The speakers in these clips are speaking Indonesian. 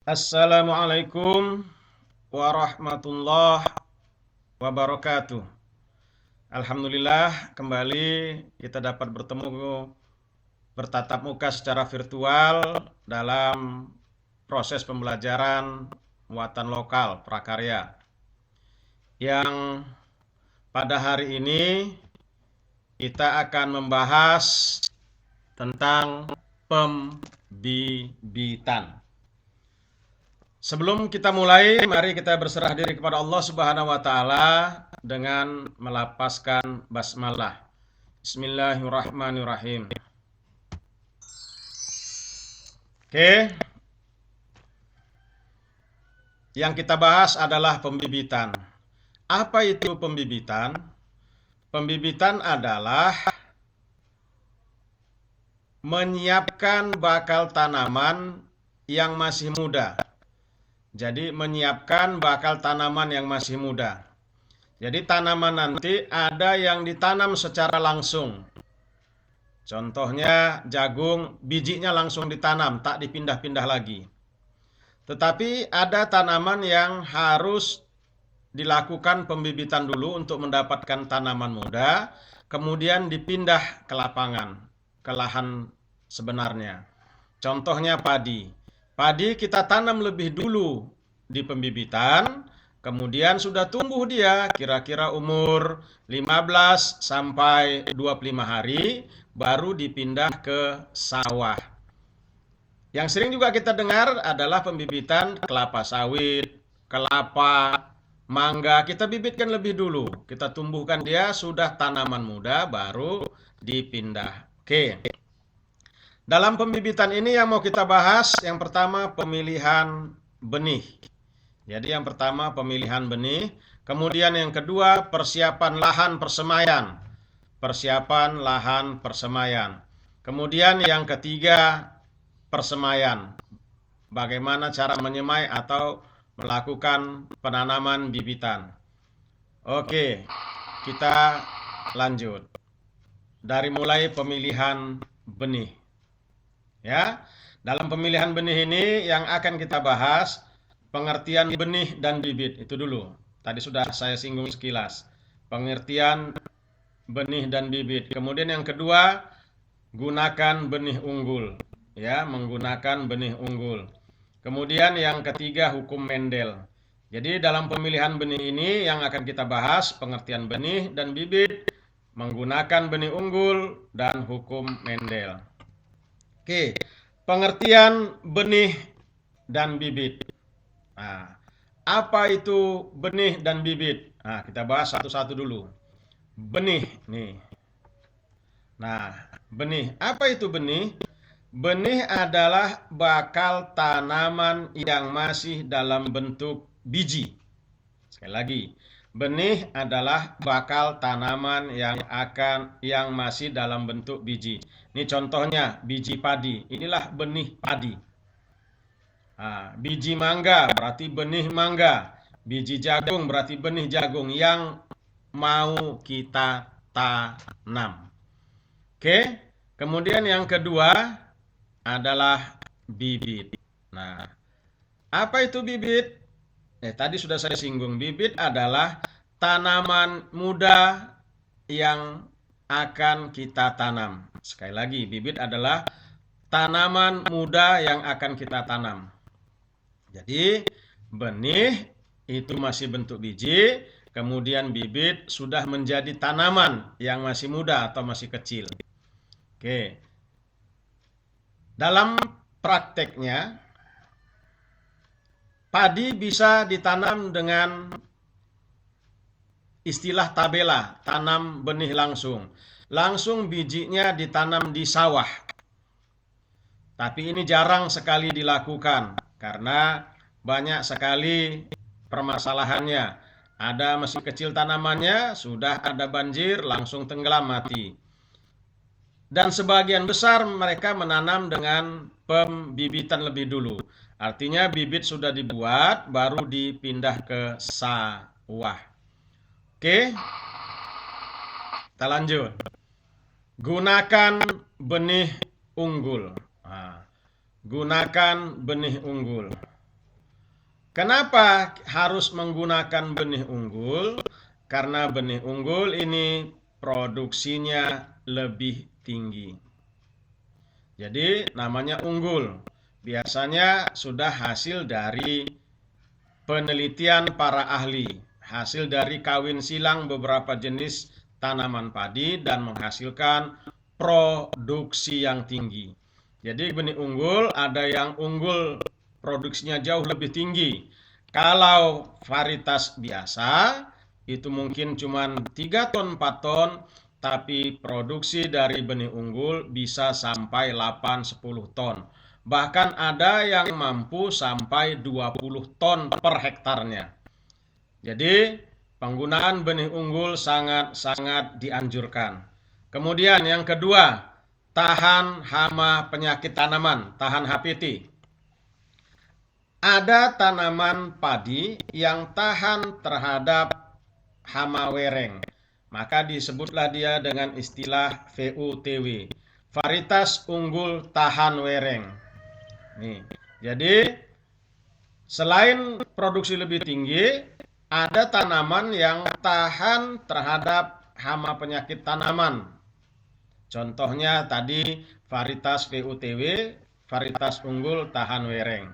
Assalamualaikum warahmatullahi wabarakatuh. Alhamdulillah kembali kita dapat bertemu bertatap muka secara virtual dalam proses pembelajaran muatan lokal prakarya yang pada hari ini kita akan membahas tentang pembibitan. Sebelum kita mulai, mari kita berserah diri kepada Allah Subhanahu wa taala dengan melapaskan basmalah. Bismillahirrahmanirrahim. Oke, yang kita bahas adalah pembibitan. Apa itu pembibitan? Pembibitan adalah menyiapkan bakal tanaman yang masih muda. Jadi menyiapkan bakal tanaman yang masih muda. Jadi tanaman nanti ada yang ditanam secara langsung. Contohnya jagung, bijinya langsung ditanam, tak dipindah-pindah lagi. Tetapi ada tanaman yang harus dilakukan pembibitan dulu untuk mendapatkan tanaman muda, kemudian dipindah ke lapangan, ke lahan sebenarnya. Contohnya padi. Padi kita tanam lebih dulu di pembibitan, kemudian sudah tumbuh dia kira-kira umur 15 sampai 25 hari, baru dipindah ke sawah. Yang sering juga kita dengar adalah pembibitan kelapa sawit, kelapa, mangga. Kita bibitkan lebih dulu, kita tumbuhkan dia sudah tanaman muda, baru dipindah. Oke. Dalam pembibitan ini yang mau kita bahas, yang pertama pemilihan benih. Jadi yang pertama pemilihan benih, kemudian yang kedua persiapan lahan persemaian. Persiapan lahan persemaian. Kemudian yang ketiga persemaian. Bagaimana cara menyemai atau melakukan penanaman bibitan. Oke, kita lanjut. Dari mulai pemilihan benih. Ya, dalam pemilihan benih ini yang akan kita bahas pengertian benih dan bibit. Itu dulu. Tadi sudah saya singgung sekilas. Pengertian benih dan bibit. Kemudian yang kedua, gunakan benih unggul. Ya, menggunakan benih unggul. Kemudian yang ketiga, hukum Mendel. Jadi dalam pemilihan benih ini yang akan kita bahas pengertian benih dan bibit, menggunakan benih unggul dan hukum Mendel. Oke, pengertian benih dan bibit. Nah, apa itu benih dan bibit? Nah, kita bahas satu-satu dulu. Benih nih. Nah, benih. Apa itu benih? Benih adalah bakal tanaman yang masih dalam bentuk biji. Sekali lagi, benih adalah bakal tanaman yang masih dalam bentuk biji. Ini contohnya biji padi. Inilah benih padi. Nah, biji mangga berarti benih mangga. Biji jagung berarti benih jagung yang mau kita tanam. Oke. Kemudian yang kedua adalah bibit. Nah, apa itu bibit? Tadi sudah saya singgung, bibit adalah tanaman muda yang akan kita tanam. Sekali lagi, bibit adalah tanaman muda yang akan kita tanam. Jadi, benih itu masih bentuk biji, kemudian bibit sudah menjadi tanaman yang masih muda atau masih kecil. Oke. Dalam prakteknya, padi bisa ditanam dengan istilah tabela, tanam benih langsung. Langsung bijinya ditanam di sawah. Tapi ini jarang sekali dilakukan karena banyak sekali permasalahannya. Ada masih kecil tanamannya, sudah ada banjir, langsung tenggelam mati. Dan sebagian besar mereka menanam dengan pembibitan lebih dulu. Artinya bibit sudah dibuat, baru dipindah ke sawah. Oke, kita lanjut. Gunakan benih unggul. Nah, gunakan benih unggul. Kenapa harus menggunakan benih unggul? Karena benih unggul ini produksinya lebih tinggi. Jadi namanya unggul. Biasanya sudah hasil dari penelitian para ahli, hasil dari kawin silang beberapa jenis tanaman padi dan menghasilkan produksi yang tinggi. Jadi benih unggul ada yang unggul produksinya jauh lebih tinggi. Kalau varietas biasa itu mungkin cuma 3 ton 4 ton, tapi produksi dari benih unggul bisa sampai 8-10 ton. Bahkan ada yang mampu sampai 20 ton per hektarnya. Jadi penggunaan benih unggul sangat-sangat dianjurkan. Kemudian yang kedua, tahan hama penyakit tanaman, tahan HPT. Ada tanaman padi yang tahan terhadap hama wereng. Maka disebutlah dia dengan istilah VUTW, varietas unggul tahan wereng. Nih, jadi selain produksi lebih tinggi, ada tanaman yang tahan terhadap hama penyakit tanaman. Contohnya tadi varietas VUTW, varietas unggul tahan wereng.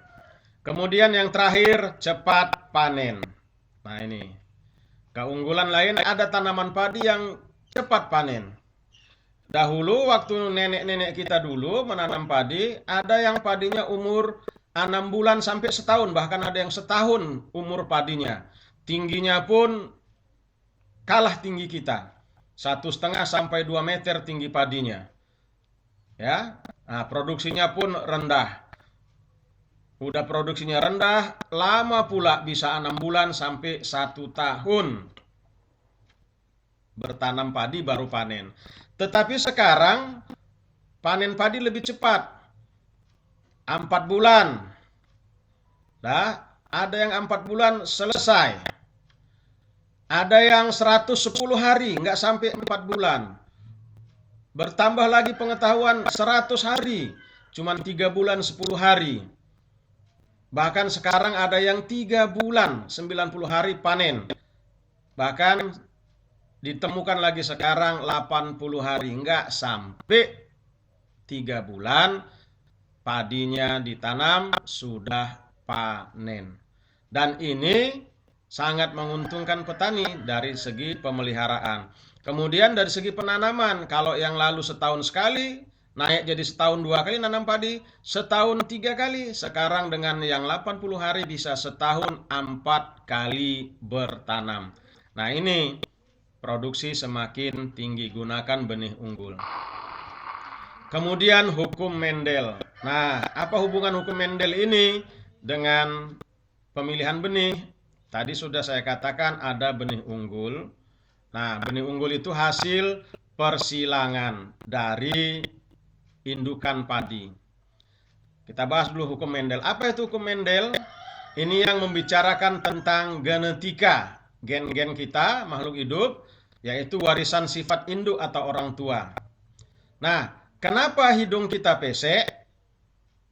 Kemudian yang terakhir, cepat panen. Nah ini, keunggulan lain ada tanaman padi yang cepat panen. Dahulu waktu nenek-nenek kita dulu menanam padi, ada yang padinya umur 6 bulan sampai setahun, bahkan ada yang setahun umur padinya. Tingginya pun kalah tinggi kita. 1,5 sampai 2 meter tinggi padinya. Ya. Nah, produksinya pun rendah. Udah produksinya rendah, lama pula bisa 6 bulan sampai 1 tahun bertanam padi baru panen. Tetapi sekarang panen padi lebih cepat. 4 bulan. Nah, ada yang 4 bulan selesai. Ada yang 110 hari, nggak sampai 4 bulan. Bertambah lagi pengetahuan 100 hari, cuman 3 bulan 10 hari. Bahkan sekarang ada yang 3 bulan 90 hari panen. Bahkan ditemukan lagi sekarang 80 hari, nggak sampai 3 bulan padinya ditanam sudah panen. Dan ini sangat menguntungkan petani dari segi pemeliharaan. Kemudian dari segi penanaman, kalau yang lalu setahun sekali, naik jadi setahun 2 kali nanam padi, setahun 3 kali. Sekarang dengan yang 80 hari bisa setahun 4 kali bertanam. Nah ini produksi semakin tinggi, gunakan benih unggul. Kemudian hukum Mendel. Nah, apa hubungan hukum Mendel ini dengan pemilihan benih? Tadi sudah saya katakan ada benih unggul. Nah, benih unggul itu hasil persilangan dari indukan padi. Kita bahas dulu hukum Mendel. Apa itu hukum Mendel? Ini yang membicarakan tentang genetika, gen-gen kita, makhluk hidup, yaitu warisan sifat induk atau orang tua. Nah, kenapa hidung kita pesek?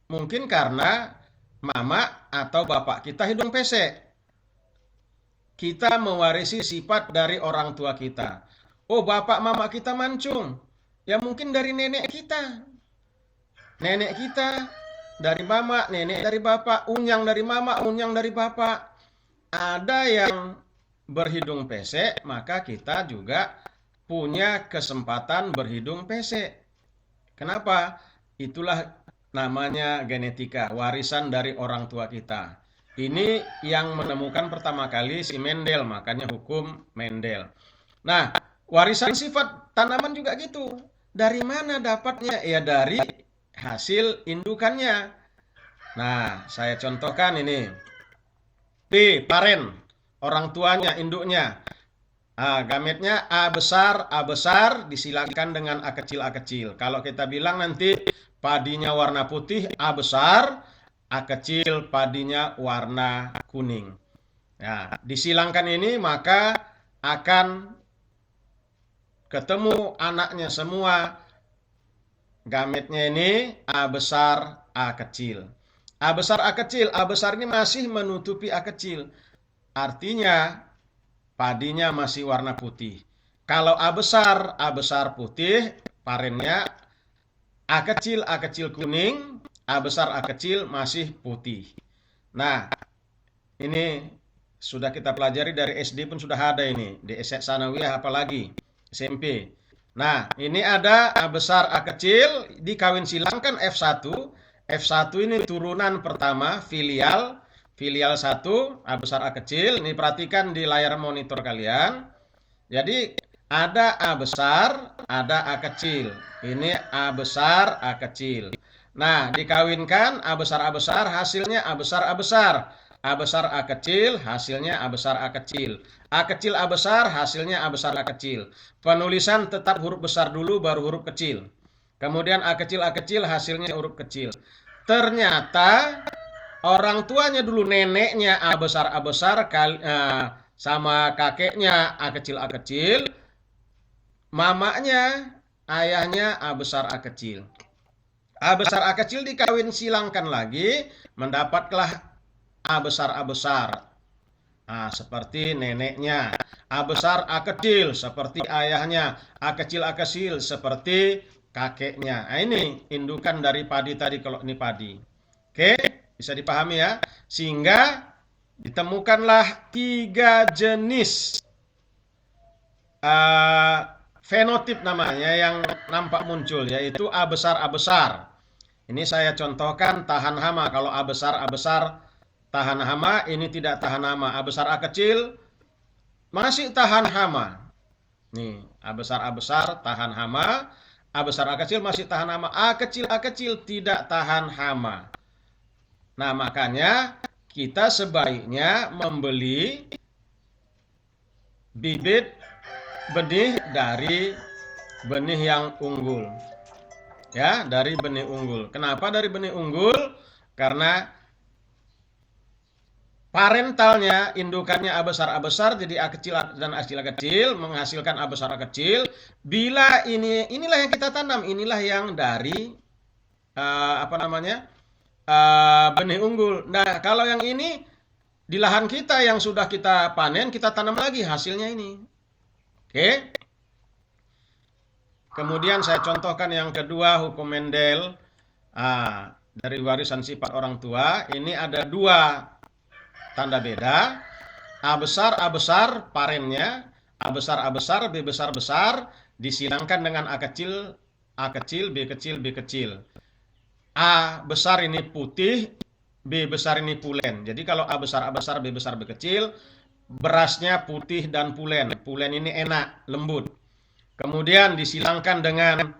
Mungkin karena mama atau bapak kita hidung pesek. Kita mewarisi sifat dari orang tua kita. Oh, bapak mama kita mancung. Ya mungkin dari nenek kita. Nenek kita dari mama, nenek dari bapak, unyang dari mama, unyang dari bapak. Ada yang berhidung pesek, maka kita juga punya kesempatan berhidung pesek. Kenapa? Itulah namanya genetika, warisan dari orang tua kita. Ini yang menemukan pertama kali si Mendel, makanya hukum Mendel. Nah, warisan sifat tanaman juga gitu. Dari mana dapatnya? Ya dari hasil indukannya. Nah, saya contohkan ini. P, paren, orang tuanya, induknya. Gametnya A besar disilakan dengan A kecil. Kalau kita bilang nanti padinya warna putih, A besar, A kecil, padinya warna kuning. Ya, disilangkan ini maka akan ketemu anaknya semua. Gametnya ini A besar, A kecil. A besar A kecil. A besar ini masih menutupi A kecil. Artinya padinya masih warna putih. Kalau A besar putih, parennya A kecil kuning, A besar A kecil masih putih. Nah, ini sudah kita pelajari dari SD pun sudah ada ini. Di Sanawiyah apalagi SMP. Nah, ini ada A besar A kecil dikawin silangkan F1. F1 ini turunan pertama filial 1 A besar A kecil. Ini perhatikan di layar monitor kalian. Jadi ada A besar, ada A kecil. Ini A besar A kecil. Nah, dikawinkan A besar hasilnya A besar A besar. A besar A kecil hasilnya A besar A kecil. A kecil A besar hasilnya A besar A kecil. Penulisan tetap huruf besar dulu baru huruf kecil. Kemudian A kecil hasilnya huruf kecil. Ternyata orang tuanya dulu neneknya A besar sama kakeknya A kecil, mamanya ayahnya A besar A kecil. A besar A kecil dikawin silangkan lagi, mendapatlah A besar. Nah, seperti neneknya. A besar A kecil seperti ayahnya. A kecil seperti kakeknya. Nah, ini indukan dari padi tadi kalau ini padi. Oke, bisa dipahami ya. Sehingga ditemukanlah 3 jenis fenotip namanya yang nampak muncul, yaitu A besar. Ini saya contohkan tahan hama. Kalau A besar tahan hama, ini tidak tahan hama. A besar A kecil masih tahan hama. Nih, A besar tahan hama. A besar A kecil masih tahan hama. A kecil tidak tahan hama. Nah, makanya kita sebaiknya membeli bibit benih dari benih yang unggul. Ya, dari benih unggul. Kenapa dari benih unggul? Karena parentalnya, indukannya A besar, jadi A kecil dan A kecil menghasilkan A besar A kecil. Bila inilah yang kita tanam, inilah yang dari benih unggul. Nah, kalau yang ini di lahan kita yang sudah kita panen, kita tanam lagi hasilnya ini. Oke. Kemudian saya contohkan yang kedua, hukum Mendel dari warisan sifat orang tua. Ini ada 2 tanda beda. A besar parennya, A besar, B besar disilangkan dengan A kecil, B kecil. A besar ini putih, B besar ini pulen. Jadi kalau A besar, B besar, B kecil, berasnya putih dan pulen. Pulen ini enak, lembut. Kemudian disilangkan dengan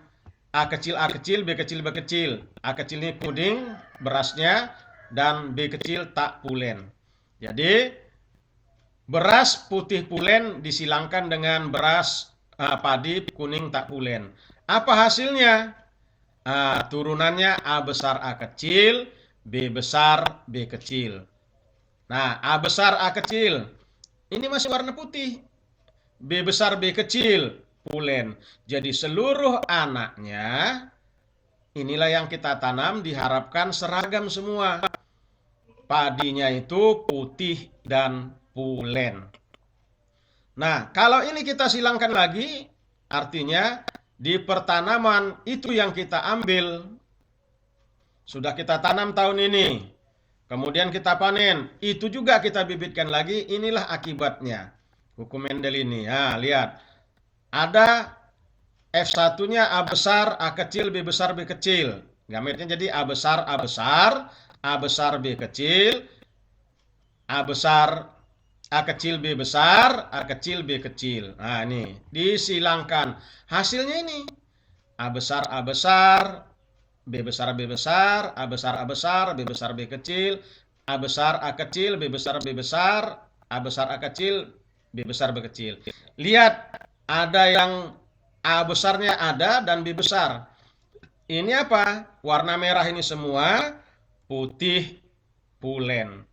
A kecil, B kecil. A kecil ini kuning berasnya dan B kecil tak pulen. Jadi beras putih pulen disilangkan dengan beras padi kuning tak pulen. Apa hasilnya? Turunannya A besar A kecil, B besar B kecil. Nah, A besar A kecil ini masih warna putih. B besar B kecil pulen. Jadi seluruh anaknya inilah yang kita tanam, diharapkan seragam semua. Padinya itu putih dan pulen. Nah, kalau ini kita silangkan lagi, artinya di pertanaman itu yang kita ambil, sudah kita tanam tahun ini, kemudian kita panen, itu juga kita bibitkan lagi, inilah akibatnya. Hukum Mendel ini. Nah, lihat. Ada F1-nya A besar, A kecil, B besar, B kecil. Gametnya jadi A besar, B kecil, A besar, A kecil, B besar, A kecil, B kecil. Nah, ini disilangkan. Hasilnya ini A besar, B besar, B besar, A besar, B besar, B kecil, A besar, A kecil, B besar, B besar, A besar, A kecil, B besar, B kecil. Lihat, ada yang A besarnya ada dan B besar. Ini apa? Warna merah ini semua putih pulen.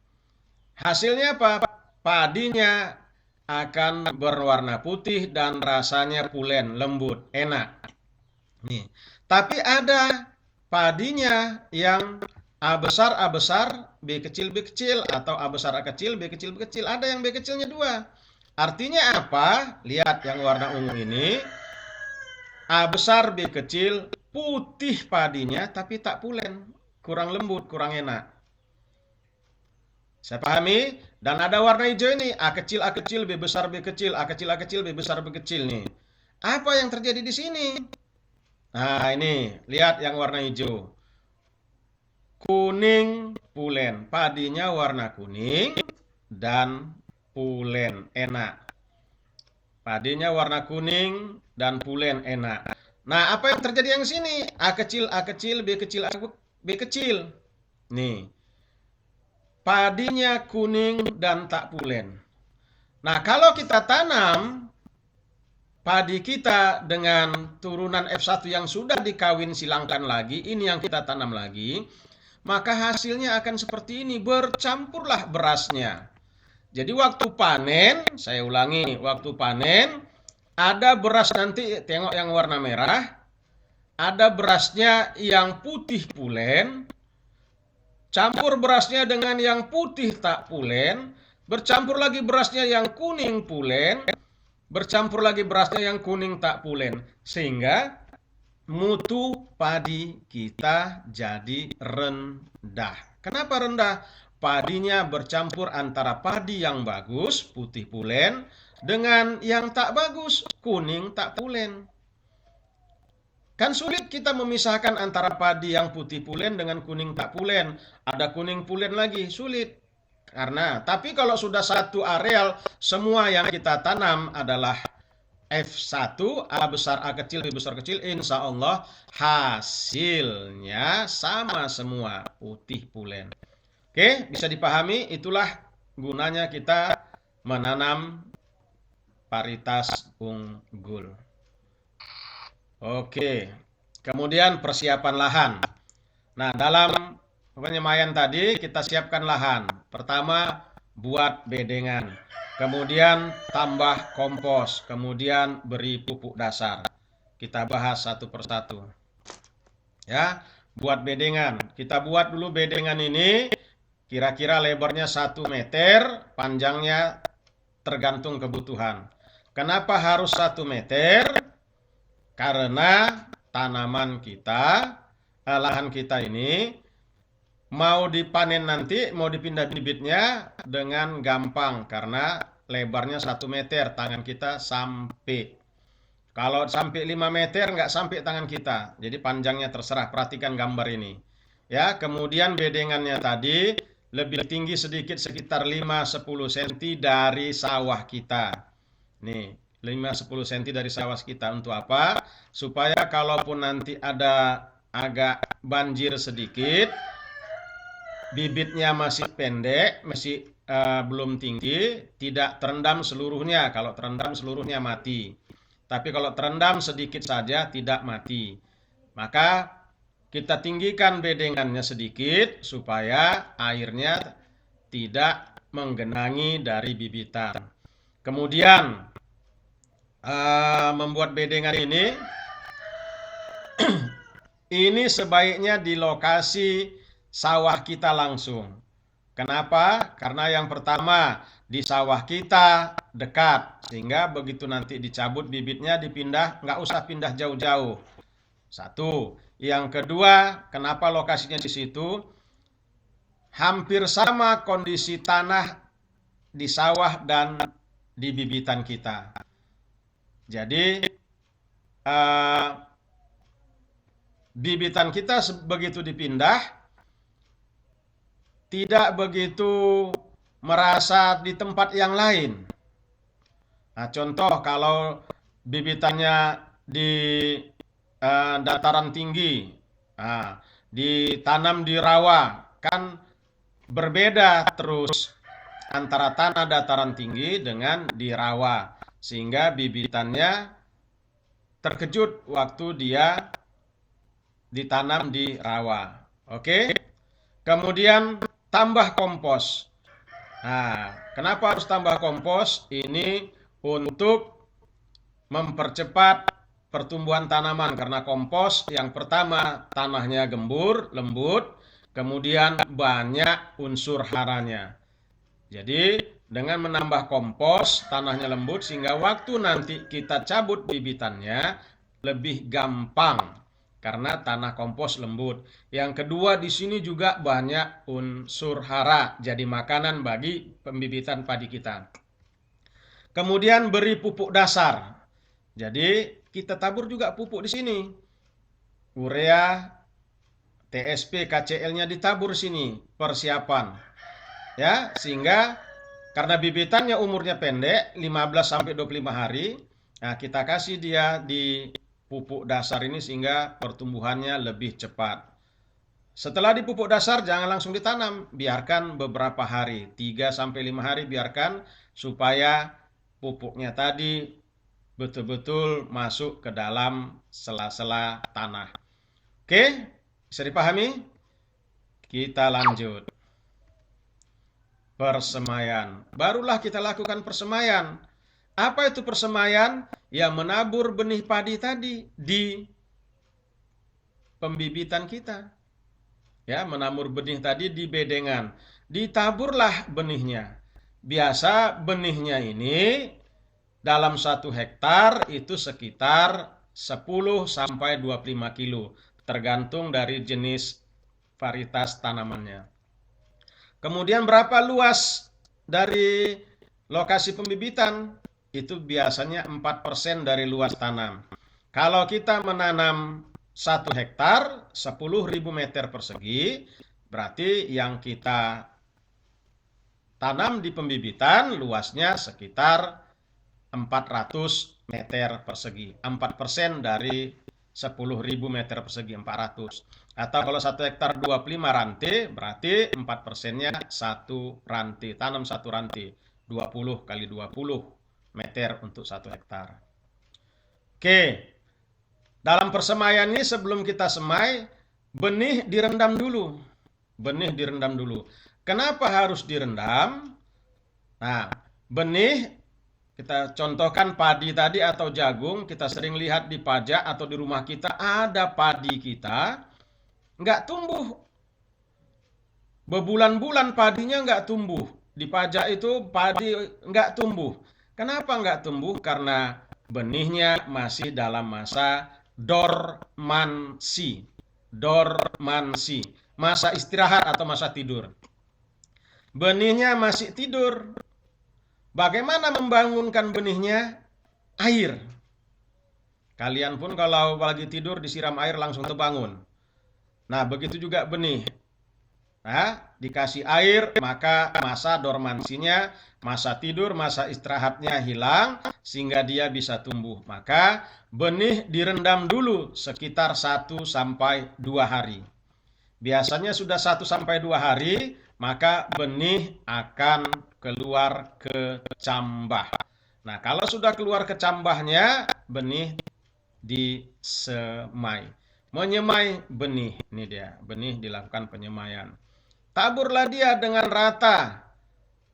Hasilnya apa? Padinya akan berwarna putih dan rasanya pulen, lembut, enak. Nih. Tapi ada padinya yang A besar, A besar, B kecil, B kecil, atau A besar, A kecil, B kecil, B kecil. Ada yang B kecilnya 2. Artinya apa? Lihat yang warna ungu ini. A besar, B kecil, putih padinya tapi tak pulen. Kurang lembut, kurang enak. Saya pahami? Dan ada warna hijau ini. A kecil, A kecil, B besar, B kecil, A kecil, A kecil, B besar, B kecil nih. Apa yang terjadi di sini? Nah ini, lihat yang warna hijau. Kuning pulen, padinya warna kuning dan pulen enak. Padinya warna kuning dan pulen enak. Nah, apa yang terjadi yang sini? A kecil, A kecil, B kecil, B kecil. Nih, padinya kuning dan tak pulen. Nah, kalau kita tanam padi kita dengan turunan F1 yang sudah dikawin silangkan lagi, ini yang kita tanam lagi, maka hasilnya akan seperti ini, bercampurlah berasnya. Jadi waktu panen, saya ulangi, waktu panen ada beras nanti, tengok yang warna merah, ada berasnya yang putih pulen, campur berasnya dengan yang putih tak pulen, bercampur lagi berasnya yang kuning pulen, bercampur lagi berasnya yang kuning tak pulen, sehingga mutu padi kita jadi rendah. Kenapa rendah? Padinya bercampur antara padi yang bagus, putih pulen, dengan yang tak bagus, kuning tak pulen. Kan sulit kita memisahkan antara padi yang putih pulen dengan kuning tak pulen. Ada kuning pulen lagi, sulit. Tapi kalau sudah satu areal, semua yang kita tanam adalah F1, A besar, A kecil, B besar, kecil, insya Allah hasilnya sama semua, putih pulen. Oke, bisa dipahami, itulah gunanya kita menanam paritas unggul. Oke, kemudian persiapan lahan. Nah, dalam penyemaian tadi kita siapkan lahan. Pertama, buat bedengan. Kemudian tambah kompos. Kemudian beri pupuk dasar. Kita bahas satu persatu. Ya, buat bedengan. Kita buat dulu bedengan ini. Kira-kira lebarnya 1 meter, panjangnya tergantung kebutuhan. Kenapa harus 1 meter? Karena tanaman kita, lahan kita ini mau dipanen nanti, mau dipindah bibitnya dengan gampang karena lebarnya 1 meter, tangan kita sampai. Kalau sampai 5 meter nggak sampai tangan kita, jadi panjangnya terserah, perhatikan gambar ini. Ya, kemudian bedengannya tadi lebih tinggi sedikit, sekitar 5-10 cm dari sawah kita. Nih, 5-10 cm dari sawah kita. Untuk apa? Supaya kalaupun nanti ada agak banjir sedikit, bibitnya masih pendek, masih belum tinggi, tidak terendam seluruhnya. Kalau terendam seluruhnya mati. Tapi kalau terendam sedikit saja tidak mati. Maka kita tinggikan bedengannya sedikit supaya airnya tidak menggenangi dari bibitan. Kemudian membuat bedengan ini sebaiknya di lokasi sawah kita langsung. Kenapa? Karena yang pertama di sawah kita dekat, sehingga begitu nanti dicabut bibitnya dipindah, nggak usah pindah jauh-jauh. Satu. Yang kedua, kenapa lokasinya di situ? Hampir sama kondisi tanah di sawah dan di bibitan kita. Jadi bibitan kita begitu dipindah tidak begitu merasa di tempat yang lain. Nah, contoh kalau bibitannya di dataran tinggi, ditanam di rawa, kan berbeda terus antara tanah dataran tinggi dengan di rawa, sehingga bibitannya terkejut waktu dia ditanam di rawa. Oke. Kemudian tambah kompos. Nah, kenapa harus tambah kompos? Ini untuk mempercepat pertumbuhan tanaman, karena kompos yang pertama tanahnya gembur, lembut, kemudian banyak unsur haranya. Jadi dengan menambah kompos, tanahnya lembut sehingga waktu nanti kita cabut bibitannya lebih gampang karena tanah kompos lembut. Yang kedua, di sini juga banyak unsur hara, jadi makanan bagi pembibitan padi kita. Kemudian beri pupuk dasar. Jadi kita tabur juga pupuk di sini. Urea, TSP, KCL-nya ditabur sini, persiapan. Ya, sehingga karena bibitannya umurnya pendek, 15 sampai 25 hari, nah kita kasih dia di pupuk dasar ini sehingga pertumbuhannya lebih cepat. Setelah di pupuk dasar jangan langsung ditanam, biarkan beberapa hari, 3 sampai 5 hari biarkan supaya pupuknya tadi betul-betul masuk ke dalam sela-sela tanah. Oke, bisa dipahami? Kita lanjut. Persemaian. Barulah kita lakukan persemaian. Apa itu persemaian? Ya menabur benih padi tadi di pembibitan kita. Ya, menabur benih tadi di bedengan. Ditaburlah benihnya. Biasa benihnya ini dalam 1 hektar itu sekitar 10 sampai 25 kilo. Tergantung dari jenis varietas tanamannya. Kemudian berapa luas dari lokasi pembibitan? Itu biasanya 4% dari luas tanam. Kalau kita menanam 1 hektar, 10.000 meter persegi, berarti yang kita tanam di pembibitan luasnya sekitar 400 meter persegi. 4% dari 10.000 meter persegi, 400. Atau kalau 1 hektar 25 rantai, berarti 4%-nya 1 rantai. Tanam 1 rantai, 20 kali 20 meter untuk 1 hektar. Oke, dalam persemaian ini sebelum kita semai, benih direndam dulu. Benih direndam dulu. Kenapa harus direndam? Nah, benih, kita contohkan padi tadi atau jagung, kita sering lihat di pajak atau di rumah kita ada padi kita nggak tumbuh. Berbulan-bulan padinya nggak tumbuh. Di pajak itu padi nggak tumbuh. Kenapa nggak tumbuh? Karena benihnya masih dalam masa dormansi. Dormansi. Masa istirahat atau masa tidur. Benihnya masih tidur. Bagaimana membangunkan benihnya? Air. Kalian pun kalau lagi tidur disiram air langsung terbangun. Nah, begitu juga benih. Nah, dikasih air, maka masa dormansinya, masa tidur, masa istirahatnya hilang, sehingga dia bisa tumbuh. Maka benih direndam dulu sekitar 1 sampai 2 hari. Biasanya sudah 1 sampai 2 hari, maka benih akan keluar ke cambah. Nah, kalau sudah keluar ke cambahnya, benih disemai. Menyemai benih, ini dia, benih dilakukan penyemaian. Taburlah dia dengan rata.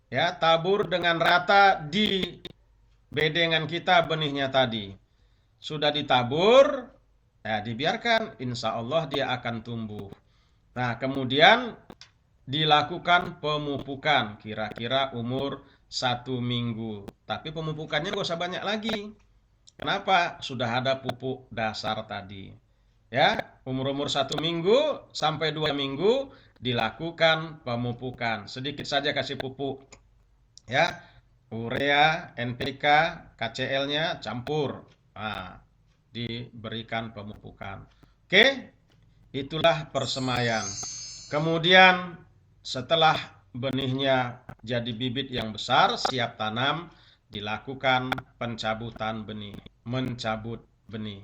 Ya, tabur dengan rata di bedengan kita benihnya tadi. Sudah ditabur, ya dibiarkan, insya Allah dia akan tumbuh. Nah, kemudian dilakukan pemupukan kira-kira umur 1 minggu. Tapi pemupukannya gak usah banyak lagi. Kenapa? Sudah ada pupuk dasar tadi. Ya, umur 1 minggu sampai 2 minggu dilakukan pemupukan. Sedikit saja kasih pupuk. Ya, urea, NPK, KCL-nya campur. Nah, diberikan pemupukan. Oke, itulah persemaian. Kemudian setelah benihnya jadi bibit yang besar, siap tanam, dilakukan pencabutan benih, mencabut benih.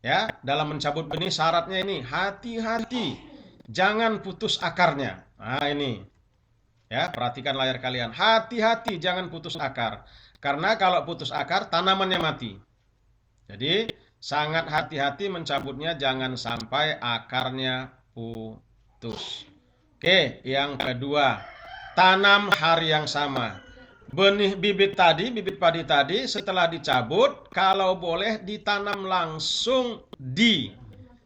Ya, dalam mencabut benih syaratnya ini, hati-hati, jangan putus akarnya. Nah, ini. Ya, perhatikan layar kalian. Hati-hati, jangan putus akar. Karena kalau putus akar, tanamannya mati. Jadi, sangat hati-hati mencabutnya, jangan sampai akarnya putus. Oke, yang kedua, tanam hari yang sama. Benih bibit padi tadi setelah dicabut, kalau boleh ditanam langsung di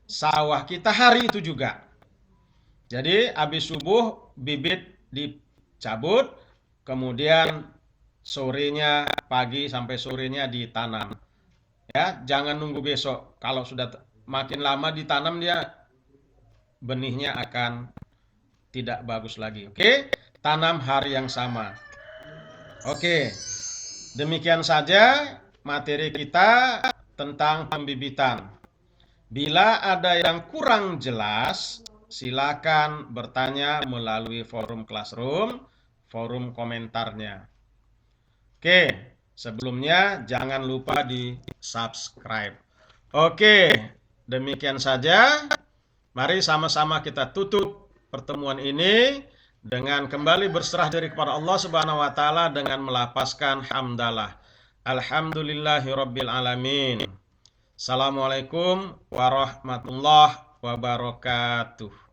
sawah kita hari itu juga. Jadi habis subuh bibit dicabut, kemudian sorenya, pagi sampai sorenya ditanam. Ya, jangan nunggu besok. Kalau sudah makin lama ditanam, dia benihnya akan tidak bagus lagi. Oke, tanam hari yang sama. Oke, demikian saja materi kita tentang pembibitan. Bila ada yang kurang jelas, silakan bertanya melalui forum Classroom, forum komentarnya. Oke, sebelumnya jangan lupa di subscribe. Oke, demikian saja. Mari sama-sama kita tutup pertemuan ini dengan kembali berserah diri kepada Allah Subhanahu wa taala dengan melafazkan hamdalah. Alhamdulillahirabbil alamin. Assalamualaikum warahmatullahi wabarakatuh.